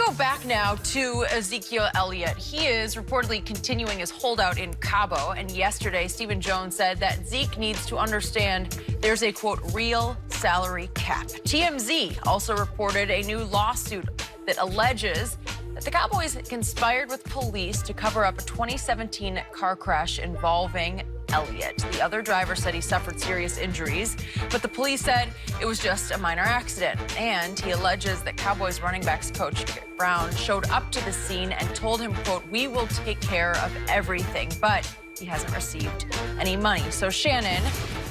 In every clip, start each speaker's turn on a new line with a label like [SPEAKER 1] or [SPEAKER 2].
[SPEAKER 1] go back now to Ezekiel Elliott. He is reportedly continuing his holdout in Cabo. And yesterday, Stephen Jones said that Zeke needs to understand there's a, quote, real salary cap. TMZ also reported a new lawsuit that alleges that the Cowboys conspired with police to cover up a 2017 car crash involving Elliott. The other driver said he suffered serious injuries, but the police said it was just a minor accident. And he alleges that Cowboys running backs coach Brown showed up to the scene and told him, quote, we will take care of everything, but he hasn't received any money. So Shannon,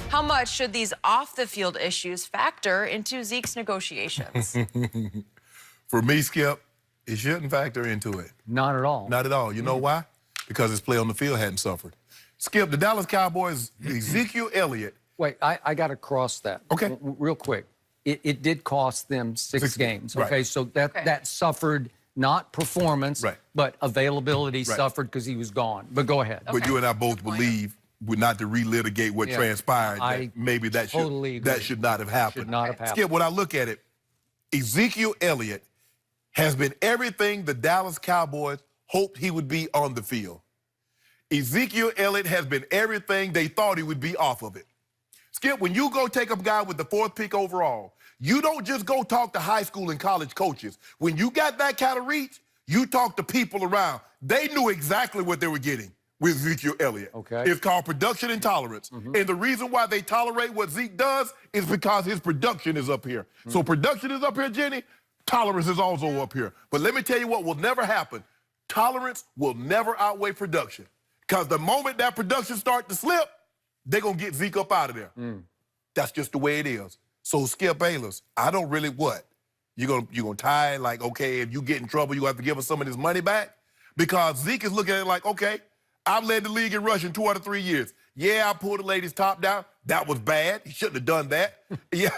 [SPEAKER 1] how much should these off-the-field issues factor into Zeke's negotiations?
[SPEAKER 2] For me, Skip, it shouldn't factor into it.
[SPEAKER 3] Not at all.
[SPEAKER 2] Not at all. You know why? Because his play on the field hadn't suffered. Skip, the Dallas Cowboys, Ezekiel Elliott.
[SPEAKER 3] Wait, I got to cross that.
[SPEAKER 2] Okay.
[SPEAKER 3] Real quick. It did cost them six games. Okay,
[SPEAKER 2] right.
[SPEAKER 3] So that suffered not performance,
[SPEAKER 2] right,
[SPEAKER 3] but availability suffered because he was gone. But go ahead.
[SPEAKER 2] But you and I both believe we're not to relitigate what transpired. That maybe that should not have happened.
[SPEAKER 3] Should not have happened.
[SPEAKER 2] Skip, when I look at it, Ezekiel Elliott has been everything the Dallas Cowboys hoped he would be on the field. Ezekiel Elliott has been everything they thought he would be off of it. Skip, when you go take a guy with the 4th pick overall, you don't just go talk to high school and college coaches. When you got that kind of reach, you talk to people around. They knew exactly what they were getting with Ezekiel Elliott.
[SPEAKER 3] Okay.
[SPEAKER 2] It's called production intolerance. And the reason why they tolerate what Zeke does is because his production is up here. So production is up here, Jenny. Tolerance is also up here. But let me tell you what will never happen. Tolerance will never outweigh production. Because the moment that production starts to slip, they're going to get Zeke up out of there. That's just the way it is. So, Skip Bayless, I don't really what? You're gonna tie it like, okay, if you get in trouble, you have to give us some of this money back? Because Zeke is looking at it like, okay, I've led the league in rushing 2 out of 3 years. Yeah, I pulled the lady's top down. That was bad. He shouldn't have done that. Yeah.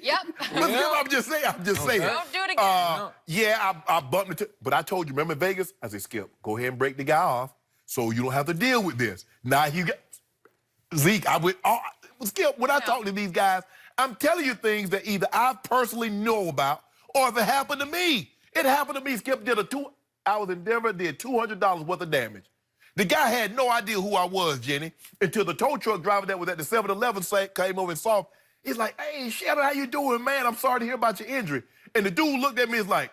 [SPEAKER 1] Yep.
[SPEAKER 2] I'm just saying.
[SPEAKER 1] Don't do it again.
[SPEAKER 2] Yeah, I bumped it. But I told you, remember Vegas? I said, Skip, go ahead and break the guy off so you don't have to deal with this. Now you got Zeke. Skip, when I talk to these guys, I'm telling you things that either I personally know about or if it happened to me. It happened to me. Skip I was in Denver, did $200 worth of damage. The guy had no idea who I was, Jenny, until the tow truck driver that was at the 7-Eleven came over and saw him. He's like, hey, Shannon, how you doing, man? I'm sorry to hear about your injury. And the dude looked at me and was like,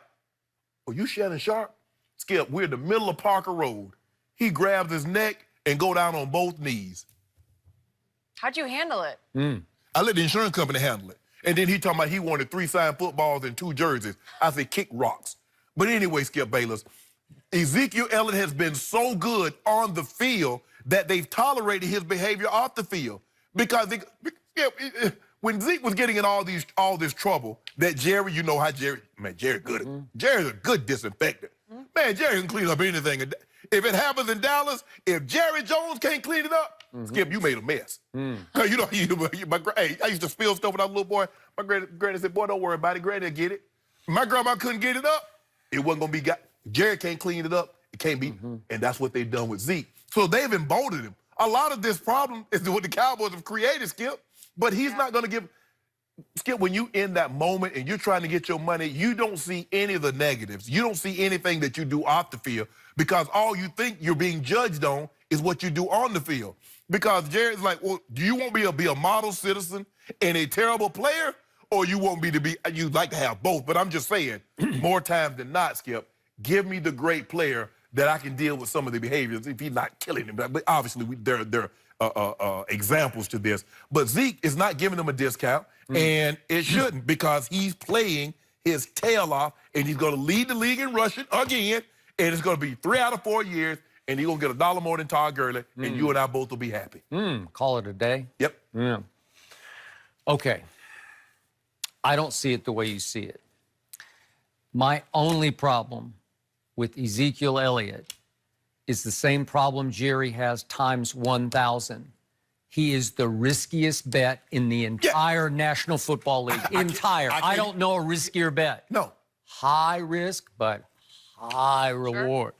[SPEAKER 2] oh, you Shannon Sharp? Skip, we're in the middle of Parker Road. He grabs his neck and go down on both knees.
[SPEAKER 1] How'd you handle it?
[SPEAKER 2] I let the insurance company handle it. And then he talking about he wanted 3 signed footballs and 2 jerseys. I said, kick rocks. But anyway, Skip Bayless, Ezekiel Elliott has been so good on the field that they've tolerated his behavior off the field. Because when Zeke was getting in all this trouble, that Jerry, you know how Jerry, man, Jerry good. Jerry's a good disinfectant. Man, Jerry can clean up anything. If it happens in Dallas, if Jerry Jones can't clean it up, Skip, you made a mess. Cause you know, hey, I used to spill stuff when I was a little boy. My granny said, boy, don't worry about it. Granny will get it. My grandma couldn't get it up. It wasn't gonna be got. Jerry can't clean it up. It can't be. And that's what they've done with Zeke. So they've emboldened him. A lot of this problem is what the Cowboys have created, Skip. But he's not gonna give. Skip, when you in that moment and you're trying to get your money, you don't see any of the negatives. You don't see anything that you do off the field because all you think you're being judged on is what you do on the field. Because Jerry's like, well, do you want me to be a model citizen and a terrible player, or you want me to be, you'd like to have both? But I'm just saying, more times than not, Skip, give me the great player that I can deal with some of the behaviors if he's not killing him. But obviously, there are examples to this. But Zeke is not giving them a discount, and it shouldn't because he's playing his tail off, and he's going to lead the league in rushing again, and it's going to be 3 out of 4 years, and he's going to get $1 more than Todd Gurley, and you and I both will be happy.
[SPEAKER 3] Call it a day?
[SPEAKER 2] Yep.
[SPEAKER 3] Yeah. Okay. I don't see it the way you see it. My only problem with Ezekiel Elliott is the same problem Jerry has times 1,000. He is the riskiest bet in the entire National Football League. I don't know a riskier bet.
[SPEAKER 2] No.
[SPEAKER 3] High risk, but high reward.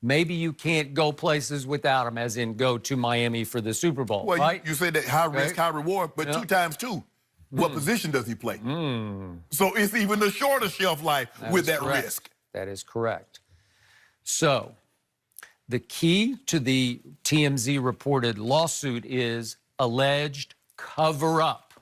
[SPEAKER 3] Maybe you can't go places without him, as in go to Miami for the Super Bowl,
[SPEAKER 2] well,
[SPEAKER 3] right?
[SPEAKER 2] You say that high risk, high reward, but 2 times 2. What position does he play? So it's even a shorter shelf life with that risk.
[SPEAKER 3] That is correct. So the key to the TMZ reported lawsuit is alleged cover-up.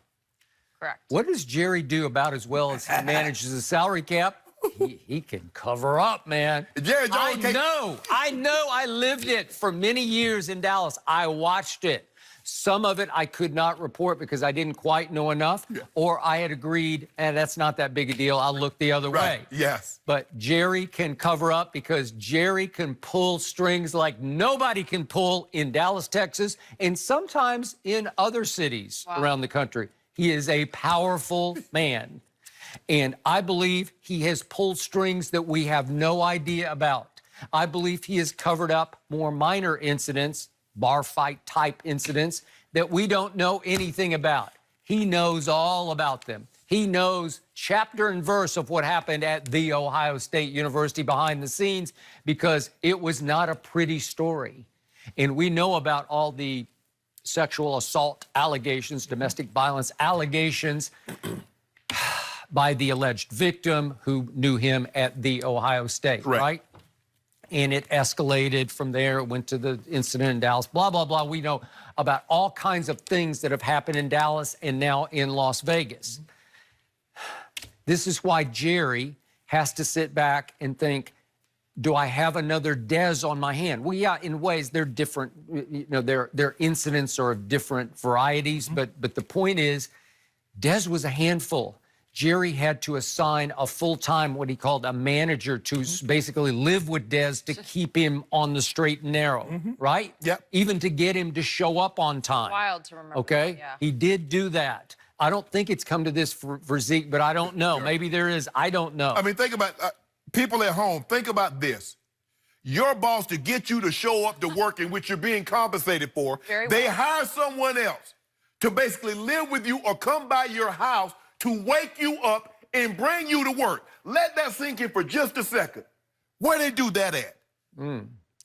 [SPEAKER 1] Correct.
[SPEAKER 3] What does Jerry do about as well as he manages the salary cap? He can cover up, man.
[SPEAKER 2] Jerry Jones
[SPEAKER 3] I know. I lived it for many years in Dallas. I watched it. Some of it I could not report because I didn't quite know enough, or I had agreed, and that's not that big a deal. I'll look the other way.
[SPEAKER 2] Yes.
[SPEAKER 3] But Jerry can cover up because Jerry can pull strings like nobody can pull in Dallas, Texas, and sometimes in other cities around the country. He is a powerful man. And I believe he has pulled strings that we have no idea about. I believe he has covered up more minor incidents, bar fight type incidents, that we don't know anything about. He knows all about them. He knows chapter and verse of what happened at The Ohio State University behind the scenes, because it was not a pretty story. And we know about all the sexual assault allegations, domestic violence allegations by the alleged victim who knew him at The Ohio State, right? And it escalated from there. It went to the incident in Dallas, blah, blah, blah. We know about all kinds of things that have happened in Dallas and now in Las Vegas. This is why Jerry has to sit back and think, do I have another Dez on my hand? Well, yeah, in ways they're different. You know, their incidents are of different varieties, but the point is, Dez was a handful. Jerry had to assign a full-time, what he called a manager, to basically live with Dez to keep him on the straight and narrow, right?
[SPEAKER 2] Yep.
[SPEAKER 3] Even to get him to show up on time.
[SPEAKER 1] Wild to remember.
[SPEAKER 3] Okay?
[SPEAKER 1] That, yeah.
[SPEAKER 3] He did do that. I don't think it's come to this for Zeke, but I don't know. Maybe there is. I don't know.
[SPEAKER 2] I mean, think about people at home. Think about this. Your boss, to get you to show up to work in which you're being compensated for, they hire someone else to basically live with you or come by your house to wake you up and bring you to work. Let that sink in for just a second. Where they do that at?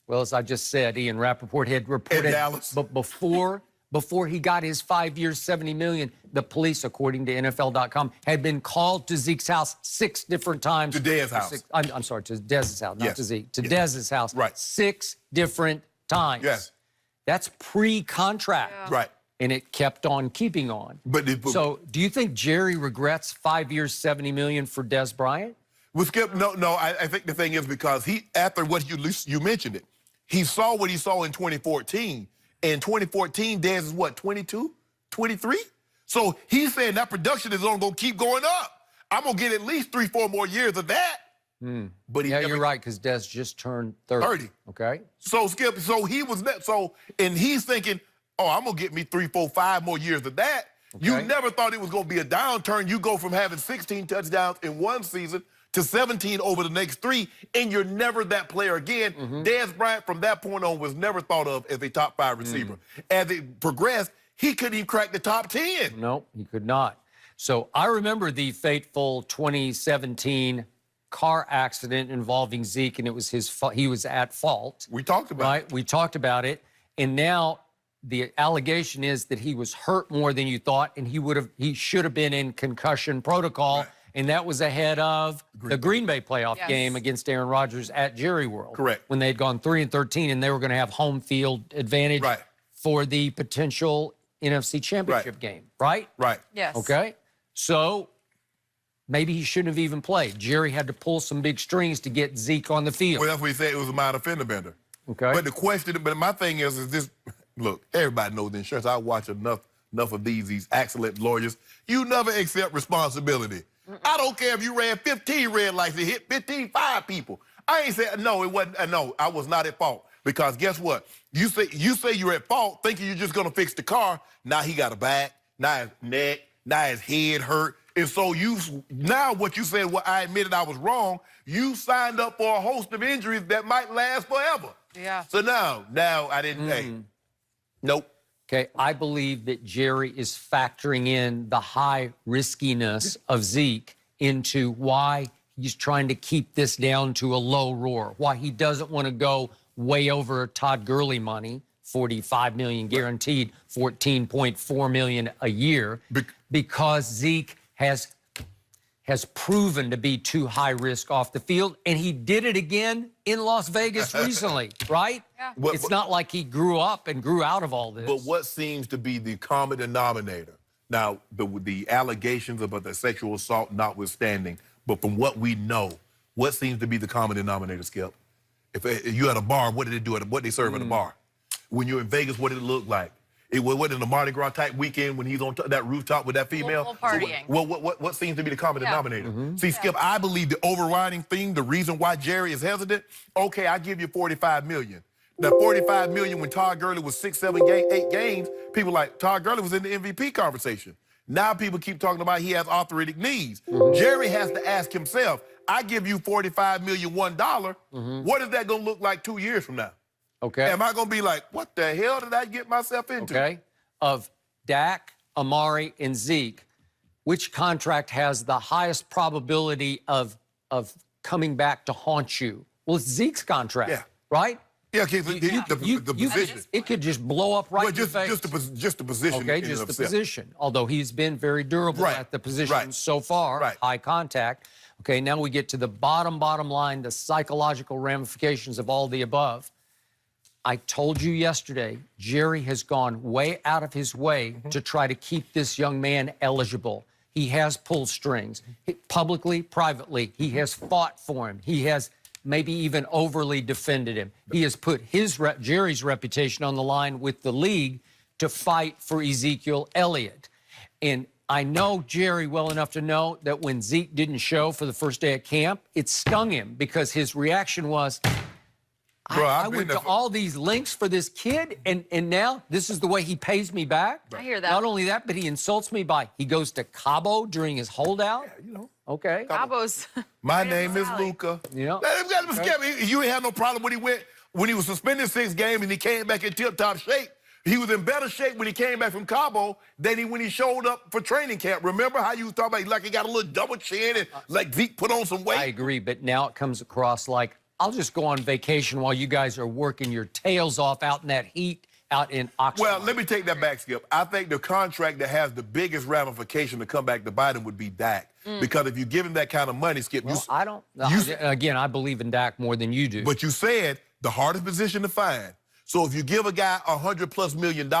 [SPEAKER 3] Well, as I just said, Ian Rappaport had reported,
[SPEAKER 2] Dallas.
[SPEAKER 3] But before he got his 5 years, $70 million, the police, according to NFL.com, had been called to Zeke's house 6 different times.
[SPEAKER 2] To Dez's house.
[SPEAKER 3] I'm sorry, to Dez's house, not to Zeke. To Dez's house. 6 different times.
[SPEAKER 2] Yes.
[SPEAKER 3] That's pre-contract.
[SPEAKER 2] Right.
[SPEAKER 3] And it kept on keeping on. So do you think Jerry regrets 5 years, $70 million for Dez Bryant?
[SPEAKER 2] Well, Skip, no. I think the thing is because after what you mentioned it, he saw what he saw in 2014. In 2014, Dez is what, 22, 23? So he's saying that production is going to keep going up. I'm going to get at least 3-4 more years of that. But
[SPEAKER 3] you're right, because Dez just turned 30. Okay.
[SPEAKER 2] So, Skip, and he's thinking, oh, I'm going to get me 3, 4, 5 more years of that. Okay. You never thought it was going to be a downturn. You go from having 16 touchdowns in one season to 17 over the next 3, and you're never that player again. Dez Bryant, from that point on, was never thought of as a top 5 receiver. As it progressed, he couldn't even crack the top 10.
[SPEAKER 3] No, he could not. So I remember the fateful 2017 car accident involving Zeke, and it was his fault. He was at fault.
[SPEAKER 2] We talked about it.
[SPEAKER 3] We talked about it, and now the allegation is that he was hurt more than you thought, and he should have been in concussion protocol, and that was ahead of the Green Bay playoff game against Aaron Rodgers at Jerry World.
[SPEAKER 2] Correct.
[SPEAKER 3] When they had gone 3-13, and they were going to have home field advantage for the potential NFC Championship game, right?
[SPEAKER 2] Right.
[SPEAKER 1] Yes.
[SPEAKER 3] Okay. So maybe he shouldn't have even played. Jerry had to pull some big strings to get Zeke on the field.
[SPEAKER 2] Well, that's what he said. It was a minor fender bender.
[SPEAKER 3] Okay.
[SPEAKER 2] But my thing is this. Look, everybody knows the insurance. I watch enough of these excellent lawyers. You never accept responsibility. I don't care if you ran 15 red lights and hit 5 people. I ain't saying, no, it wasn't. No, I was not at fault. Because guess what? You say you're at fault thinking you're just going to fix the car. Now he got a back, now his neck, now his head hurt. And so now what you said, well, I admitted I was wrong, you signed up for a host of injuries that might last forever.
[SPEAKER 1] Yeah.
[SPEAKER 2] So now I didn't pay. Nope.
[SPEAKER 3] Okay, I believe that Jerry is factoring in the high riskiness of Zeke into why he's trying to keep this down to a low roar, why he doesn't want to go way over Todd Gurley money, $45 million guaranteed, $14.4 million a year, because Zeke has proven to be too high risk off the field, and he did it again in Las Vegas recently, right? Yeah. It's not like he grew up and grew out of all this.
[SPEAKER 2] But what seems to be the common denominator? Now, the allegations about the sexual assault notwithstanding, but from what we know, what seems to be the common denominator, Skip? If you at a bar, what did they do? What they serve at a bar? When you're in Vegas, what did it look like? It was in a Mardi Gras type weekend when he's on that rooftop with that female.
[SPEAKER 1] Partying.
[SPEAKER 2] What seems to be the common denominator? See, Skip, I believe the overriding thing, the reason why Jerry is hesitant, okay, I give you $45 million. Now, $45 million when Todd Gurley was 6, 7, 8 games, people like Todd Gurley was in the MVP conversation. Now people keep talking about he has arthritic knees. Jerry has to ask himself, I give you $45 million $1, what is that going to look like 2 years from now?
[SPEAKER 3] Okay.
[SPEAKER 2] Am I going to be like, what the hell did I get myself into?
[SPEAKER 3] Okay. Of Dak, Amari, and Zeke, which contract has the highest probability of coming back to haunt you? Well, it's Zeke's contract, right?
[SPEAKER 2] Yeah, okay, the position.
[SPEAKER 3] It could just blow up right in your face.
[SPEAKER 2] Just the position.
[SPEAKER 3] Okay, just the position. Although he's been very durable at the position so far, high contact. Okay, now we get to the bottom line, the psychological ramifications of all the above. I told you yesterday, Jerry has gone way out of his way to try to keep this young man eligible. He has pulled strings. Publicly, privately, he has fought for him. He has maybe even overly defended him. He has put Jerry's reputation on the line with the league to fight for Ezekiel Elliott. And I know Jerry well enough to know that when Zeke didn't show for the first day of camp, it stung him because his reaction was, Bro, I went to all these links for this kid, and now this is the way he pays me back?
[SPEAKER 1] I hear that.
[SPEAKER 3] Not only that, but he insults me he goes to Cabo during his holdout?
[SPEAKER 2] Yeah, you know.
[SPEAKER 3] Okay.
[SPEAKER 1] Cabo's.
[SPEAKER 2] My name is Luca.
[SPEAKER 3] You know.
[SPEAKER 2] You ain't have no problem when he was suspended 6 games and he came back in tip-top shape. He was in better shape when he came back from Cabo than when he showed up for training camp. Remember how you was talking about like he got a little double chin and like Zeke put on some weight?
[SPEAKER 3] I agree, but now it comes across like, I'll just go on vacation while you guys are working your tails off out in that heat out in Oxford.
[SPEAKER 2] Well, let me take that back, Skip. I think the contract that has the biggest ramification to come back to bite him would be Dak. Because if you give him that kind of money, Skip,
[SPEAKER 3] I don't. Again, I believe in Dak more than you do.
[SPEAKER 2] But you said the hardest position to find. So if you give a guy $100+ million,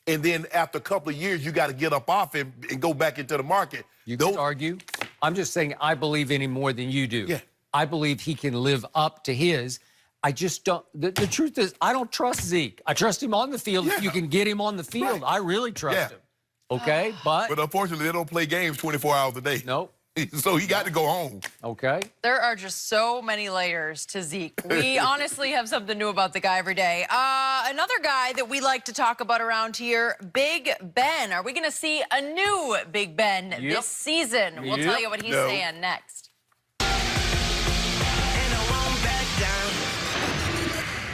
[SPEAKER 2] and then after a couple of years, you got to get up off him and go back into the market.
[SPEAKER 3] You could argue. I'm just saying I believe in him more than you do.
[SPEAKER 2] Yeah.
[SPEAKER 3] I believe he can live up to his. I just don't. The truth is, I don't trust Zeke. I trust him on the field if you can get him on the field. I really trust him. Okay, but
[SPEAKER 2] unfortunately, they don't play games 24 hours a day.
[SPEAKER 3] Nope.
[SPEAKER 2] So he got to go home.
[SPEAKER 3] Okay.
[SPEAKER 1] There are just so many layers to Zeke. We honestly have something new about the guy every day. Another guy that we like to talk about around here, Big Ben. Are we going to see a new Big Ben this season? We'll tell you what he's saying next.